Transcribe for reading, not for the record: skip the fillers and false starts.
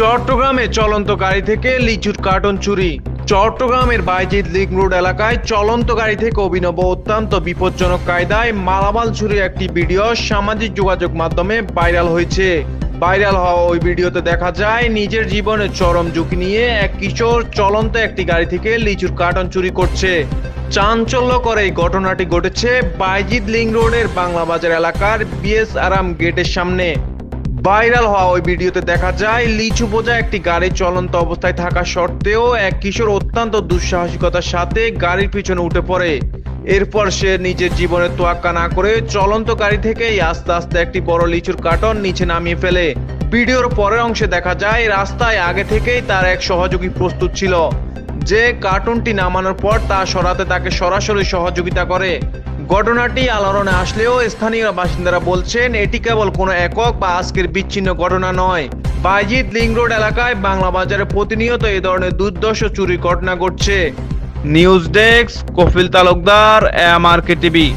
চট্টগ্রামে চলন্ত গাড়ি থেকে লিচুর কার্টন চুরি। চট্টগ্রামের বাইজিদ লিংক রোড এলাকায় চলন্ত গাড়ি থেকে অভিনব অত্যন্ত বিপজ্জনক কায়দায় মালামাল চুরির একটি ভিডিও সামাজিক যোগাযোগ মাধ্যমে ভাইরাল হয়েছে। ভাইরাল হওয়া ওই ভিডিওতে দেখা যায় নিজের জীবনে চরম ঝুঁকি নিয়ে এক কিশোর চলন্ত একটি গাড়ি থেকে লিচুর কার্টন চুরি করছে। চাঞ্চল্যকর এই ঘটনাটি ঘটেছে বাইজিদ লিংক রোডের বাংলা বাজার এলাকার বিএস আরাম গেটের সামনে। ভাইরাল হওয়া ওই ভিডিওতে দেখা যায় লিচু বোঝা একটি গাড়ি চলন্ত অবস্থায় থাকা সত্ত্বেও এক কিশোর অত্যন্ত দুঃসাহসিকতার সাথে গাড়ির পিছনে উঠে পড়ে। এরপর সে নিজের জীবনের তোয়াক্কা না করে চলন্ত গাড়ি থেকেই আস্তে আস্তে একটি বড় লিচুর কার্টন নিচে নামিয়ে ফেলে। ভিডিওর পরের অংশে দেখা যায় রাস্তায় আগে থেকেই তার এক সহযোগী প্রস্তুত ছিল, যে কার্টুনটি নামানোর পর তা সরাতে তাকে সরাসরি সহযোগিতা করে। ঘটনাটি আলোড়নে আসলেও স্থানীয় বাসিন্দারা বলছেন এটি কেবল কোনো একক বা আজকের বিচ্ছিন্ন ঘটনা নয়। বাইজিদ লিংক রোড এলাকায় বাংলা বাজারে প্রতিনিয়ত এই ধরনের দুর্দর্শ চুরির ঘটনা ঘটছে। News desk, Kafil Talukdar, এমআরকে TV.